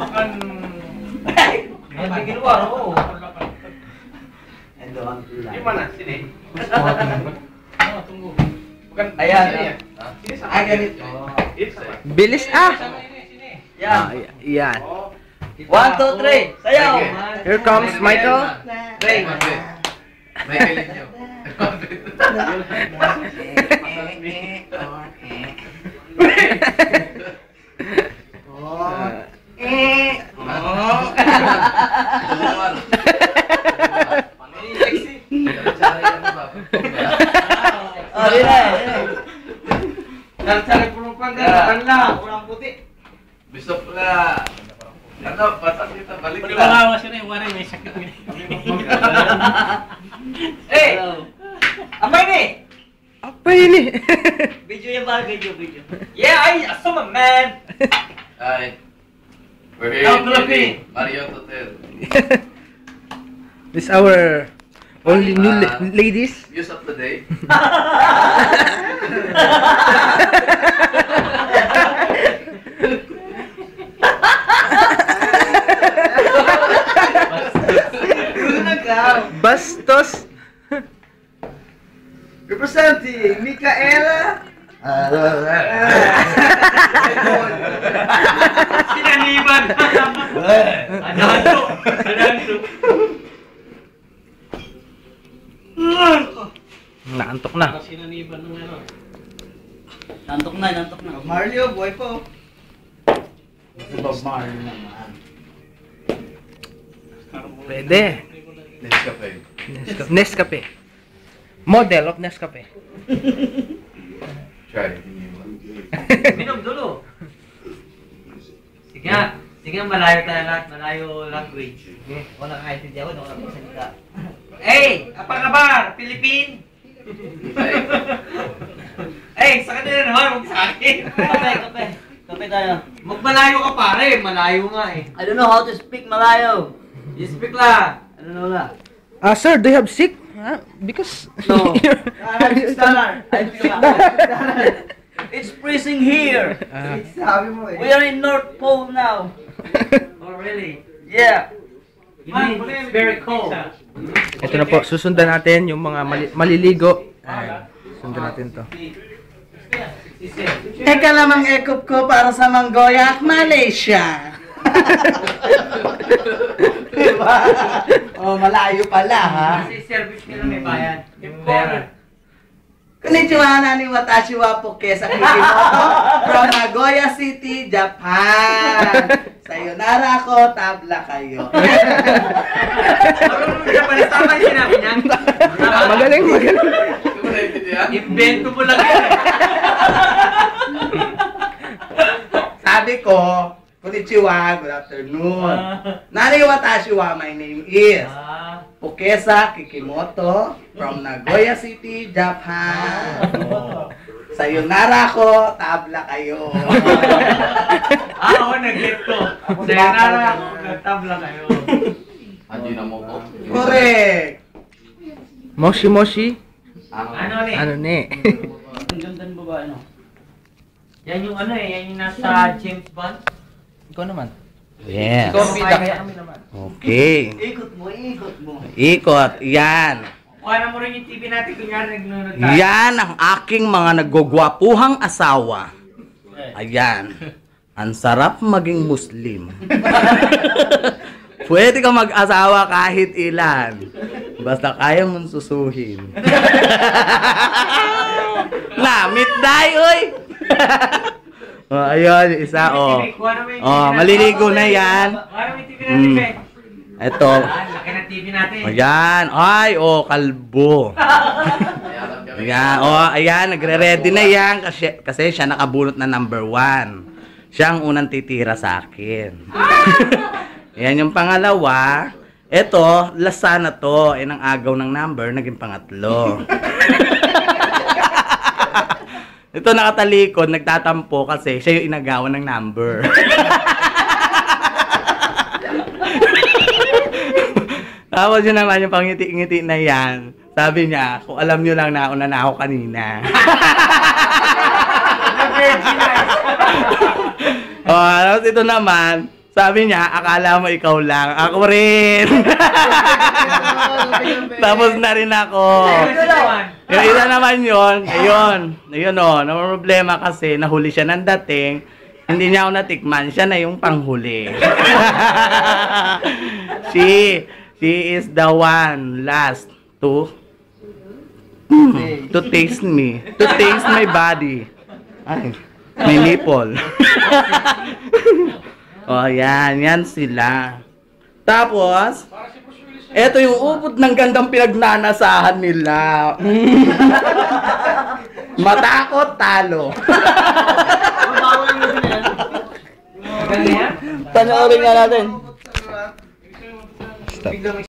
Makan... Hindi ginawa, oo. Gimana? Sini. Tunggu. Bukan. Ayan. Ini sama. Ay, ganito. Bilis ah! Yan. Yan. 1, 2, 3. Sayaw. Here comes Michael. Ray. Michael Inyo. Cari perempuan kan orang putih. Besok lah. Ano, pasang kita balik Pag lah. nawawa siya na yung waray, may sakit niya. Eh, apa ini? Apa ini? Video yang baru, video. Yeah, I saw a man. Hi. We're here Hello, in Philippines. Marriott Hotel. This our only new ladies. Views of the day. Bastos. Representing Micaela. Sinaniban! Adanto! Naantok na. Sinaniban ng ano. Nantok na. Mario, boy po. Bob Marley naman. Pwede. Nescafe. Nescafe. Model of Nescafe. Try. Minum dulu. Sige, malayo tayo lahat. Malayo language. Wala kang intindihan ko, wala kang salita. Hey! Apa kabar? Philippine? Hey, sa kanila naman, huwag sa akin. Kape tayo. Magmalayo ka pare, malayo nga eh. I don't know how to speak Malayo. You speak la. I don't know la. Sir, do you have sick? Because No. It's freezing here. We are in North Pole now. Oh really? Yeah. It's very cold. ito na po, susundan natin yung mga maliligo. Sundan natin to. Teka lamang ekop ko para sa Manggoyak, Malaysia. Diba? Oh, malayo pala ha. Kasi service nila may bayan. Yung pera. Konnichiwa na ni Watashi wa Poke sa Kikimoto from Nagoya City, Japan. Sayonara ko, tabla kayo. Marunong siya pala, tama yung sinabi niya. Magaling. Invento mo lang yan. Sabi ko, konnichiwa, good afternoon. Nani Watashi wa, my name is Pokesa Kikimoto from Nagoya City, Japan. Sayonara ko, tabla kayo. Oo, nag-get ko. Sayonara ako, nagtabla kayo. Haji na mo po. Correct. Moshi. Ano ni? Ano ni? Ang ganda ng babae, no? Yan yung ano eh, yan yung nasa James Bond. Ikaw naman. Yes. Kaya kami naman. Okay. Ikot mo. Ikot. Yan. Kuha mo rin yung TV natin, kunyari nagnunog tayo. Yan ang aking mga nagugwapuhang asawa. Ayan. Ang sarap maging Muslim. Pwede ka mag-asawa kahit ilan. Basta kaya mong susuhin. Namit day, oy! Oh, ayun, isa, oh. Oh, maliligo na yan. Kuha mo yung TV natin, Be. Ito. Laki ng TV natin. Ayan. Ay, oh, kalbo. Ayan, oh, ayan, nagre-ready na yan kasi siya nakabunot na number 1. Siya ang unang titira sa akin. Ayan yung pangalawa. Ito, lasa na to. Yan ang agaw ng number, naging pangatlo. Ito nakatalikod, nagtatampo kasi siya yung inagawan ng number. Tapos yun naman yung pangiti-ngiti na yan. Sabi niya, kung alam nyo lang na una na ako kanina. Tapos ito naman, Sabi niya, akala mo ikaw lang. Ako rin. Tapos na rin ako. Yung isa naman yun, ayun o, na problema kasi nahuli siya ng dating, hindi niya ako natikman, siya na yung panghuli. She is the one last to taste me, to taste my body. Ay, may nipple. Oh, yan sila. Tapos, eto yung ubod ng gandang pinagnanasahan nila. Matakot, talo. Panoorin nga natin.